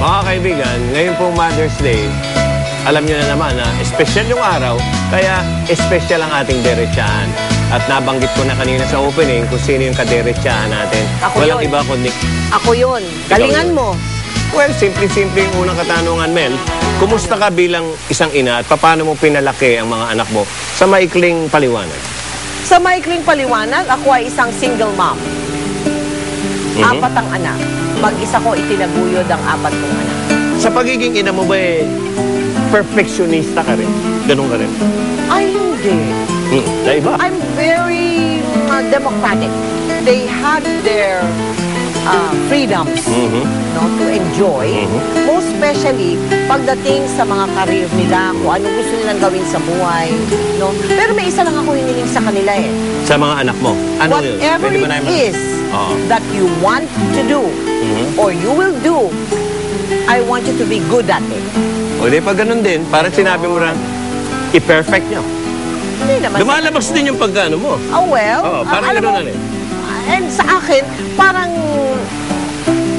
Mga kaibigan, ngayon pong Mother's Day, alam niyo na naman na espesyal yung araw, kaya espesyal ang ating derechahan. At nabanggit ko na kanina sa opening kung sino yung kaderechahan natin. Ako Walang yun. iba kundi... Ako yun. Galingan mo. Well, simple-simple yung unang katanungan, Mel. Kumusta ka bilang isang ina at paano mo pinalaki ang mga anak mo sa maikling paliwanag? Sa maikling paliwanag, ako ay isang single mom. Apat ang anak. Mag-isa ko itinaguyod ang apat kong anak. Sa pagiging ina mo ba perfectionista ka rin? Ganun ka rin? Ay, hindi. Sa iba? I'm very democratic. They had their freedoms no, to enjoy. Most especially pagdating sa mga career nila, kung ano gusto nilang gawin sa buhay. No? Pero may isa lang ako hiniling sa kanila eh. Sa mga anak mo? Ano yun? Whatever Pwede ba it namin- is that you want to do or you will do, I want you to be good at it. O di pag ganun din, parang sinabi mo rin, i-perfect nyo. Hindi naman. Lumalabas din yung pagkano mo. Oh, well. Oo, parang alam ganun mo, na rin. And sa akin, parang...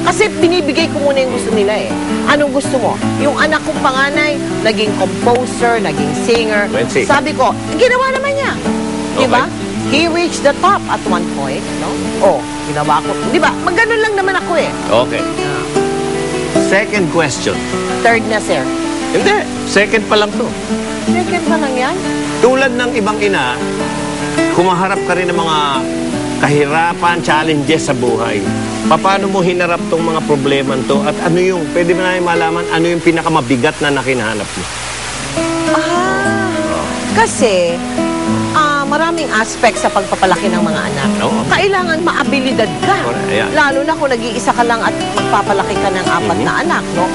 Kasi binibigay ko muna yung gusto nila eh. Anong gusto mo? Yung anak kong panganay, naging composer, naging singer. Let's see. Sabi ko, ginawa naman niya. Diba? He reached the top at one point, no? Oh, ginawa ko. Diba? Magganon lang naman ako eh. Okay. Second question. Third na, sir. Hindi, second pa lang to. Second pa lang yan? Tulad ng ibang ina, kumaharap ka rin ng mga kahirapan, challenges sa buhay. Paano mo hinarap tong mga problema to? At ano yung, pwede mo na malaman, ano yung pinakamabigat na nakinahanap mo? Kasi, maraming aspect sa pagpapalaki ng mga anak. Oo. Kailangan maabilidad ka. Correct, ayan. Lalo na kung nag-iisa ka lang at magpapalaki ka ng apat na anak, no?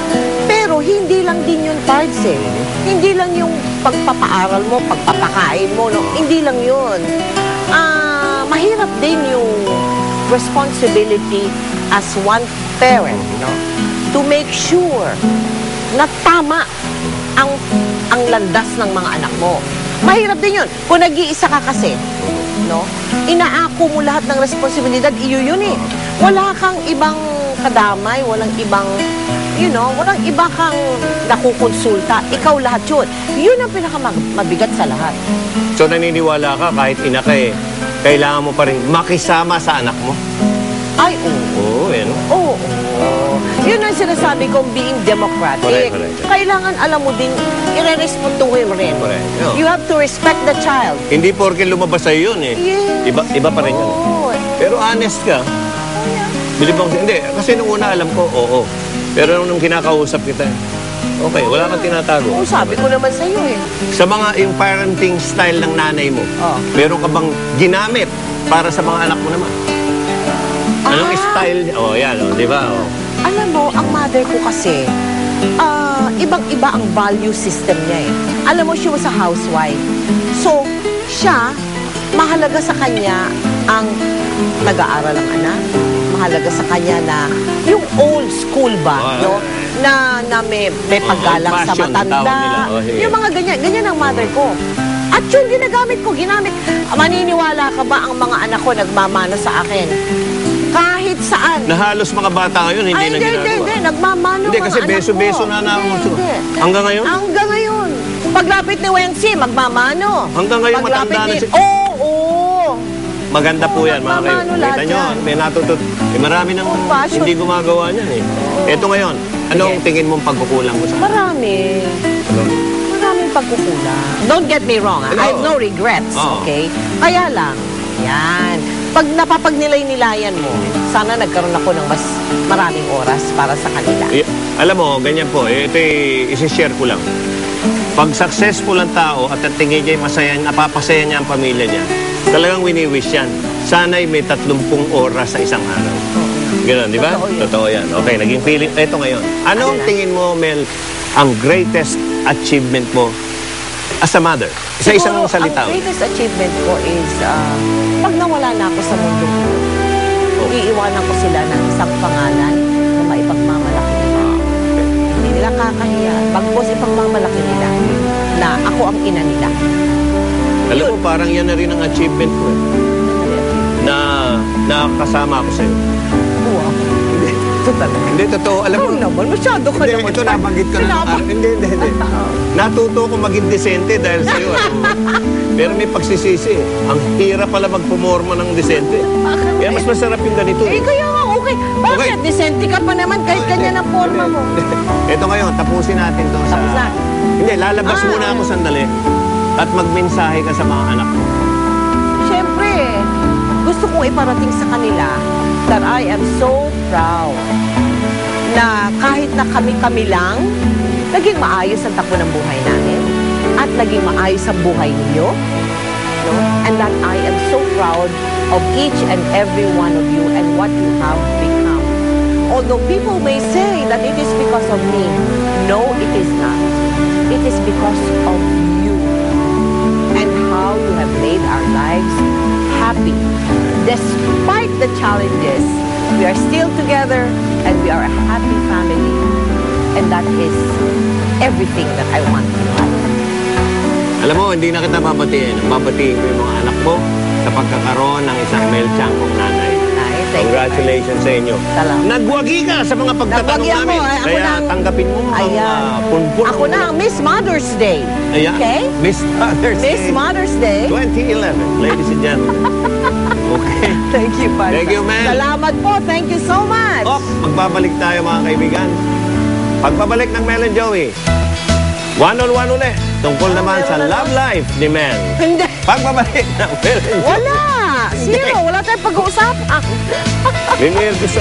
Pero hindi lang din yun, Pards, eh. Hindi lang yung pagpapaaral mo, pagpapakain mo, no? Hindi lang yun. Mahirap din yung responsibility as one parent, no? To make sure na tama ang landas ng mga anak mo. Mahirap din yun. Kung nag-iisa ka kasi, no? Inaako mo lahat ng responsibilidad, iyo yun eh. Wala kang ibang kadamay, walang ibang, walang iba kang nakukonsulta. Ikaw lahat yun. Yun ang pinakamabigat sa lahat. So naniniwala ka, kahit ina ka kailangan mo pa rin makisama sa anak mo? Ay, oo. Oo, yan. Oo. Yun ang sinasabi kong being democratic. Correct. Kailangan alam mo din, i-respetuhin rin. Correct. Yeah. You have to respect the child. Hindi porke lumabas sa'yo yun eh. Yes. Iba pa rin yun. Oo. Pero honest ka. Bilibang, hindi. Kasi nung una alam ko, oo. Pero nung kinakausap kita, okay, wala kang tinatago. Oo, sabi ko naman sa'yo eh. Sa mga yung parenting style ng nanay mo, meron ka bang ginamit para sa mga anak mo naman? Anong style niya? Oh, yan, di ba? Oh. Alam mo, ang mother ko kasi, ibang-iba ang value system niya eh. Alam mo, she was a housewife. So, siya, mahalaga sa kanya ang nag-aaral ang anak. Mahalaga sa kanya na yung old school ba, no? Na may paggalang sa passion, matanda. tawag nila. Yung mga ganyan ang mother ko. At yung ginamit. Maniniwala ka ba ang mga anak ko nagmamano sa akin? Kahit saan. Na halos mga bata ngayon, hindi na ginagawa. Hindi. Nagmamano Hindi, ang kasi anak beso-beso ko. na nauso. Hindi. Hanggang ngayon? Hanggang ngayon. Paglapit ni Wency, magmamano. Hanggang ngayon matanda na siya. Oo. Maganda po yan, mga kayo. Nagmamano lahat Kita nyo, yan. may natutut. Marami nang Passion. hindi gumagawa niyan eh. Ito ngayon, anong tingin mong pagkukulang mo sa Maraming pagkukulang. Don't get me wrong, No. I have no regrets, Oo. okay? Kaya lang, yan. Pag napapagnilay-nilayan mo, sana nagkaroon ako ng mas maraming oras para sa kanila. Alam mo, ganyan po, ito isi-share ko lang. Pag successful ang tao at ang tingin niya masaya, napapasaya niya ang pamilya niya, talagang wini-wish yan. Sana'y may 30 oras sa isang araw. Ganun, di ba? Totoo yun. Totoo yan. Okay, naging feeling. Ito ngayon. Anong tingin mo, Mel, ang greatest achievement mo as a mother? Sa isang Siguro, salita. ang greatest achievement ko is pag nawala na ako sa mundo ko, iiwanan ko sila ng isang pangalan na maipagmamalaki nila. Hindi nila kakahiya. Bagpos ipagmamalaki nila na ako ang ina nila. Alam mo, parang yan na rin ang achievement ko na nakakasama ako sa'yo. Oo, ako. Ito talaga. Hindi, totoo. Alam mo, Ano naman, masyado ka hindi, naman. ito nabanggit ko na. Hindi. Natuto ko maging desente dahil sa iyo. Pero may pagsisisi. Ang hirap pala magpumorma ng desente. Kaya mas masarap yung ganito. Eh, kaya nga, okay. Bakit? Okay. Decente ka pa naman kahit kanya ng forma mo. Ito ngayon, tapusin natin to sa... Tapos na. Hindi, lalabas muna ako sandali at magmensahe ka sa mga anak mo. Siyempre, gusto kong iparating sa kanila that I am so proud na kahit na kami-kami lang, naging maayos ang takbo ng buhay namin at naging maayos ang buhay ninyo. No? And that I am so proud of each and every one of you and what you have become. Although people may say that it is because of me, no, it is not. It is because of you and how you have made our lives happy. Despite the challenges, we are still together and we are a happy family. And that is everything that I want in life. Alam mo, hindi na kita babatiin. Babatiin ko yung mga anak mo sa pagkakaroon ng isang melchangkong nanay. Ay, thank you. Congratulations sa inyo. Salamat. Nagwagi ka sa mga pagtatanong Nagwagi ako, namin. ako Kaya nang- tanggapin mo ang Ayan. punpun. Ako na ang Miss Mother's Day. Ayan. Okay? Miss Mother's Miss Day Mother's Day. 2011, ladies and gentlemen. Okay. Thank you, Parsa. Thank you, ma'am. Salamat po. Thank you so much. Oh, magbabalik tayo mga kaibigan. Pagbabalik ng Mel and Joey, one-on-one ulit. Tungkol naman sa love life ni Mel. Hindi. Pagbabalik ng Mel and Joey. Wala. Zero. Wala tayong pag-uusapan. Linear ko sa